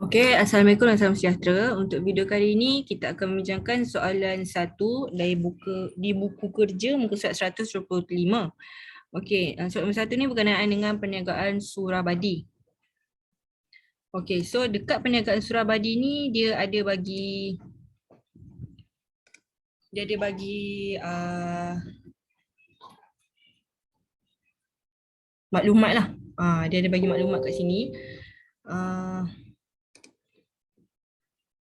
Okey, Assalamualaikum dan salam sejahtera. Untuk video kali ini kita akan membincangkan soalan 1 dari buku kerja muka surat 125. Okey, soalan nombor 1 ni berkenaan dengan perniagaan Surabadi. Okey, so dekat perniagaan Surabadi ni dia ada bagi maklumat lah. Dia ada bagi maklumat kat sini.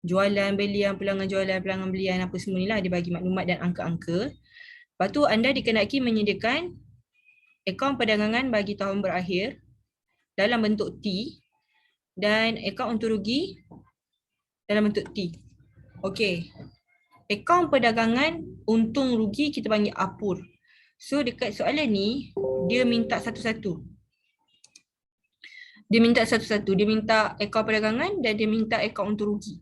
Jualan, belian, pelanggan jualan, pelanggan belian, apa semua ni lah dia bagi maklumat dan angka-angka. Lepas tu anda dikenaki menyediakan akaun perdagangan bagi tahun berakhir dalam bentuk T dan akaun untung rugi dalam bentuk T. Okey. Akaun perdagangan untung rugi kita panggil APUR. So dekat soalan ni dia minta satu-satu. Dia minta satu-satu. Dia minta akaun perdagangan dan dia minta akaun untung rugi.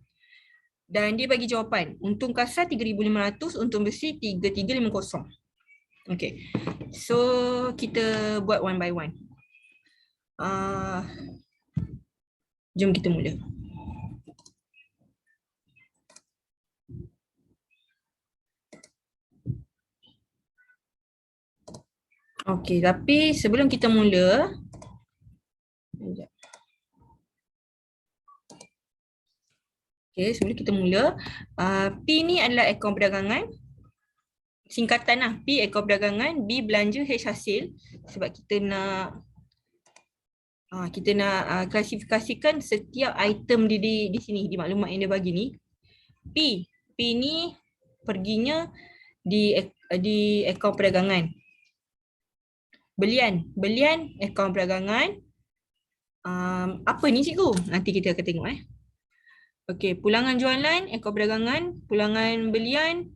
Dan dia bagi jawapan. Untung kasar 3,500, untung bersih 3,350. Okay. So kita buat one by one. Jom kita mula. Okay, tapi sebelum kita mula, sebelum kita mula, P ni adalah akaun perdagangan. Singkatan lah, P akaun perdagangan, B belanja, H hasil. Sebab kita nak klasifikasikan setiap item di sini, di maklumat yang dia bagi ni. P ni perginya di akaun perdagangan. Belian akaun perdagangan. Apa ni cikgu? Nanti kita akan tengok Okey, pulangan jualan, akaun perdagangan, pulangan belian,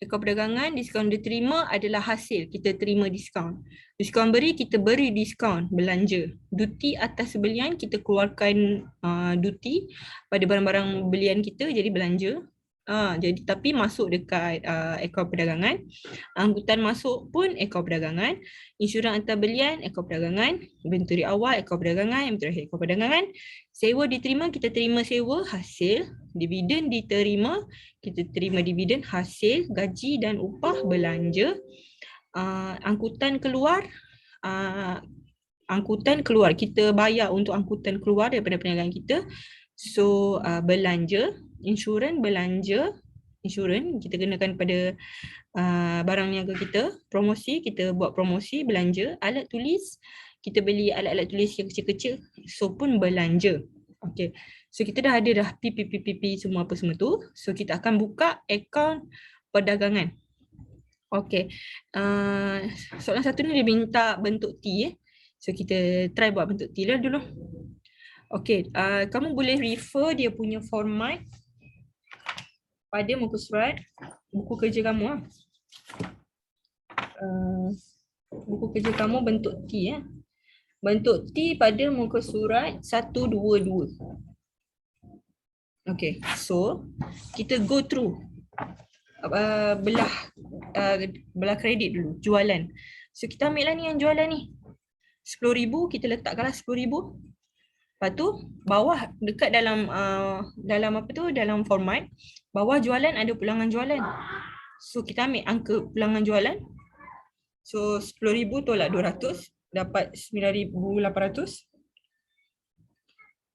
akaun perdagangan, diskaun diterima adalah hasil, kita terima diskaun. Diskaun beri, kita beri diskaun belanja. Duty atas belian, kita keluarkan duty pada barang-barang belian kita jadi belanja. Jadi tapi masuk dekat akaun perdagangan. Angkutan masuk pun akaun perdagangan. Insurans antar belian akaun perdagangan. Inventory awal akaun perdagangan, inventory akhir akaun perdagangan. Sewa diterima, kita terima sewa hasil. Dividen diterima, kita terima dividen hasil, gaji dan upah belanja. Angkutan keluar, kita bayar untuk angkutan keluar daripada perniagaan kita. So belanja, insurans belanja, insurans kita kenakan pada barang niaga kita. Promosi, kita buat promosi, belanja. Alat tulis, kita beli alat-alat tulis yang kecil-kecil, so pun belanja. Okay, so kita dah ada dah P semua apa semua tu. So kita akan buka akaun perdagangan. Okay, soalan satu ni dia minta bentuk T So kita try buat bentuk T lah dulu. Okay, kamu boleh refer dia punya format pada muka surat buku kerja kamu buku kerja kamu bentuk T Bentuk T pada muka surat 122. Okay, so kita go through belah kredit dulu, jualan. So kita ambil lah ni yang jualan ni. 10,000 kita letakkanlah 10,000. Lepas tu bawah dekat dalam dalam format, bawah jualan ada pulangan jualan. So kita ambil angka pulangan jualan. So 10,000 tolak 200 dapat 9,800.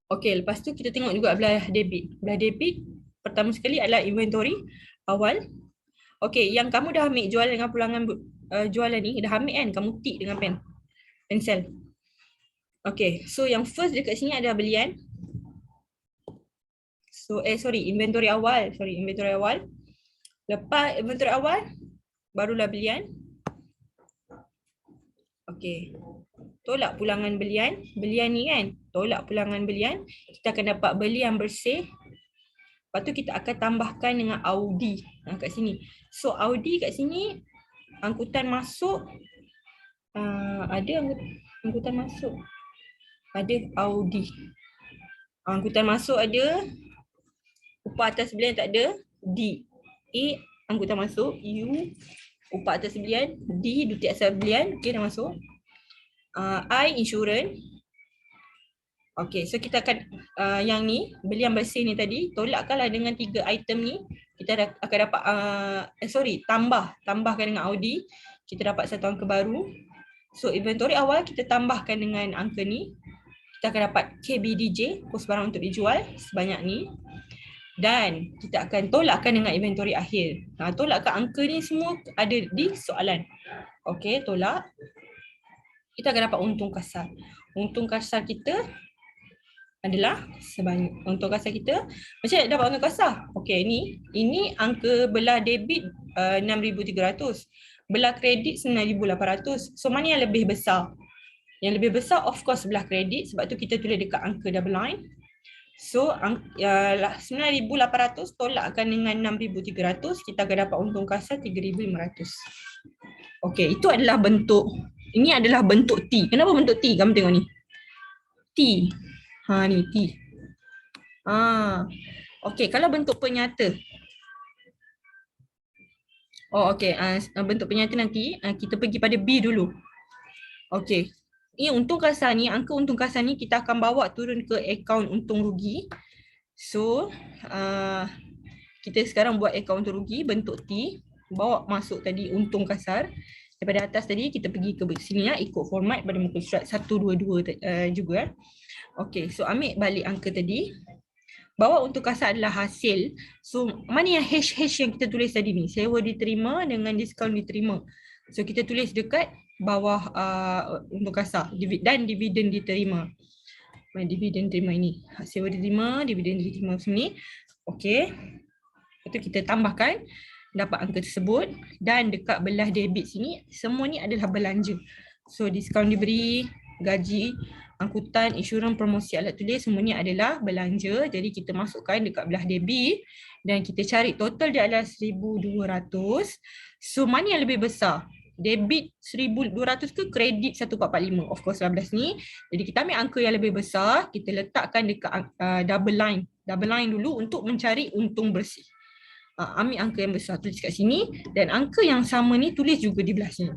Okey, lepas tu kita tengok juga belah debit. Belah debit pertama sekali adalah inventory awal. Okey, yang kamu dah ambil jualan dengan pulangan jualan ni, dah ambil kan? Kamu tick dengan pensel. Okey, so yang first dekat sini ada belian. So inventory awal. Lepas inventory awal, barulah belian. Okey. Tolak pulangan belian. Belian ni kan, tolak pulangan belian. Kita akan dapat belian bersih. Lepas tu kita akan tambahkan dengan Audi kat sini. So Audi kat sini, angkutan masuk. Ada angkutan masuk. Ada Audi. Angkutan masuk ada. Upah atas belian tak ada. D. A, angkutan masuk. U, upah atas belian. D, duty atas belian. Okay, dah masuk. I, insurans. Okey, so kita akan yang ni, belian bersih ni tadi, tolakkanlah dengan 3 item ni. Kita akan dapat, tambahkan dengan Audi. Kita dapat satu angka baru. So inventory awal kita tambahkan dengan angka ni. Kita akan dapat KBDJ, kos barang untuk dijual sebanyak ni. Dan kita akan tolakkan dengan inventory akhir. Tolakkan angka ni semua ada di soalan. Okey, tolak. Kita akan dapat untung kasar. Untung kasar kita adalah sebanyak untung kasar kita. Macam mana dapat untung kasar? Okey, ini angka belah debit 6,300. Belah kredit 9,800. So mana yang lebih besar? Yang lebih besar of course belah kredit, sebab tu kita tulis dekat angka double line. So 9,800 tolakkan dengan 6,300, kita akan dapat untung kasar 3,500. Okey, itu adalah bentuk, ini adalah bentuk T. Kenapa bentuk T? Kamu tengok ni. T. Ni T. Okey, kalau bentuk penyata. Okey, bentuk penyata nanti kita pergi pada B dulu. Okey. Ini untung kasar ni, angka untung kasar ni kita akan bawa turun ke akaun untung rugi. So, kita sekarang buat akaun untung rugi bentuk T, bawa masuk tadi untung kasar. Daripada atas tadi kita pergi ke sini ikut format pada muka surat 122 juga. Okey, so ambil balik angka tadi. Bawa untung kasar adalah hasil. So, mana yang hash yang kita tulis tadi ni? Sewa diterima dengan diskaun diterima. So, kita tulis dekat bawah untung kasar dan dividen diterima. Dividen diterima ini. Sewa diterima, dividen diterima sini. Okey. Lepas tu kita tambahkan dapat angka tersebut, dan dekat belah debit sini semua ni adalah belanja. So diskaun diberi, gaji, angkutan, insurans, promosi, alat tulis, semua ni adalah belanja. Jadi kita masukkan dekat belah debit dan kita cari total dia adalah 1,200. So mana yang lebih besar? Debit 1,200 ke kredit 1,445? Of course 11 ni. Jadi kita ambil angka yang lebih besar, kita letakkan dekat double line. Double line dulu untuk mencari untung bersih. Ambil angka yang besar, tulis kat sini, dan angka yang sama ni tulis juga di belah sini.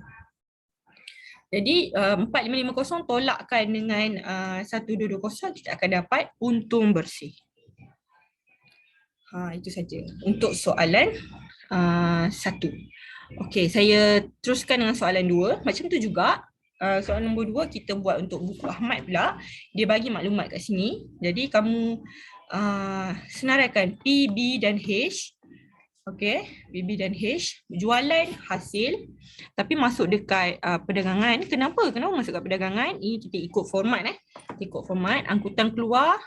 Jadi 4,550 tolakkan dengan 1,220, kita akan dapat untung bersih. Itu saja untuk soalan 1. Okey, saya teruskan dengan soalan 2. Macam tu juga, soalan nombor 2 kita buat untuk buku Ahmad pula. Dia bagi maklumat kat sini. Jadi kamu senaraikan P, B dan H. Okey, BB dan H, jualan hasil tapi masuk dekat perdagangan. Kenapa masuk kat perdagangan? Ini kita ikut format ikut format, angkutan keluar,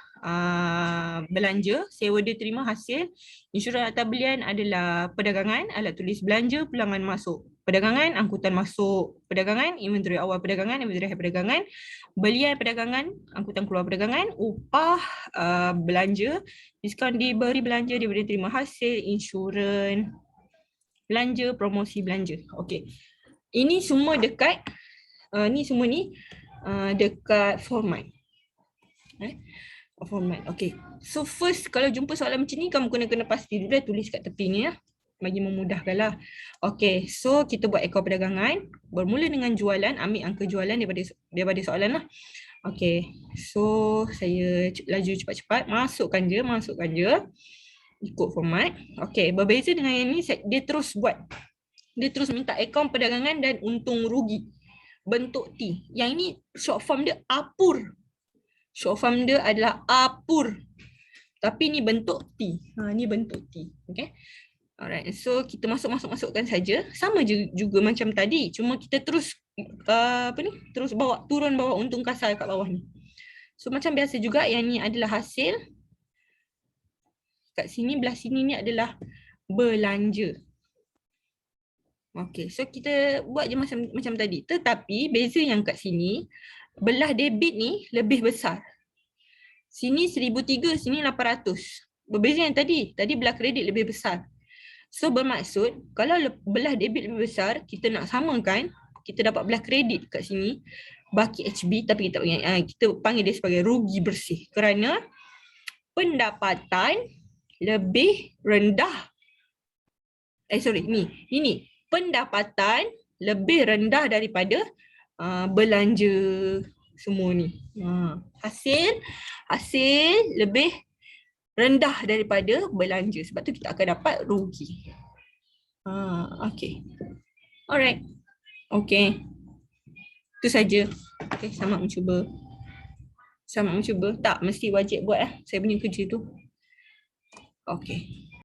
belanja, sewa dia terima hasil, insurans atas belian adalah perdagangan, alat tulis belanja, pulangan masuk perdagangan, angkutan masuk perdagangan, inventory awal perdagangan, inventory akhir perdagangan, belian perdagangan, angkutan keluar perdagangan, upah, belanja, diskaun diberi belanja, diberi terima hasil, insurans belanja, promosi belanja. Okey. Ini semua dekat dekat format. Format. Okey. So first kalau jumpa soalan macam ni, kamu kena pasti dulu tulis kat tepi ni bagi memudahkanlah. Okey, so kita buat akaun perdagangan, bermula dengan jualan, ambil angka jualan daripada soalan lah. Okey, so saya laju cepat-cepat, masukkan je ikut format. Okey, berbeza dengan yang ni, dia terus minta akaun perdagangan dan untung rugi bentuk T. Yang ini short form dia APUR. Short form dia adalah APUR. Tapi ni bentuk T. Ni bentuk T. Okey. Alright, so kita masukkan saja. Sama juga macam tadi, cuma kita terus terus turun bawa untung kasar kat bawah ni. So macam biasa juga, yang ni adalah hasil. Kat sini, belah sini ni adalah belanja. Okey, so kita buat je macam tadi. Tetapi beza yang kat sini, belah debit ni lebih besar. Sini 1,300, sini 800. Berbeza yang tadi belah kredit lebih besar. So bermaksud kalau belah debit lebih besar, kita nak samakan, kita dapat belah kredit kat sini, baki HB, tapi kita panggil dia sebagai rugi bersih kerana pendapatan lebih rendah. Ini pendapatan lebih rendah daripada belanja semua ni. Hasil lebih rendah daripada belanja. Sebab tu kita akan dapat rugi. Okay. Alright. Okay. Itu saja. Okay, selamat mencuba. Selamat mencuba. Tak mesti wajib buat saya punya kerja tu. Okay.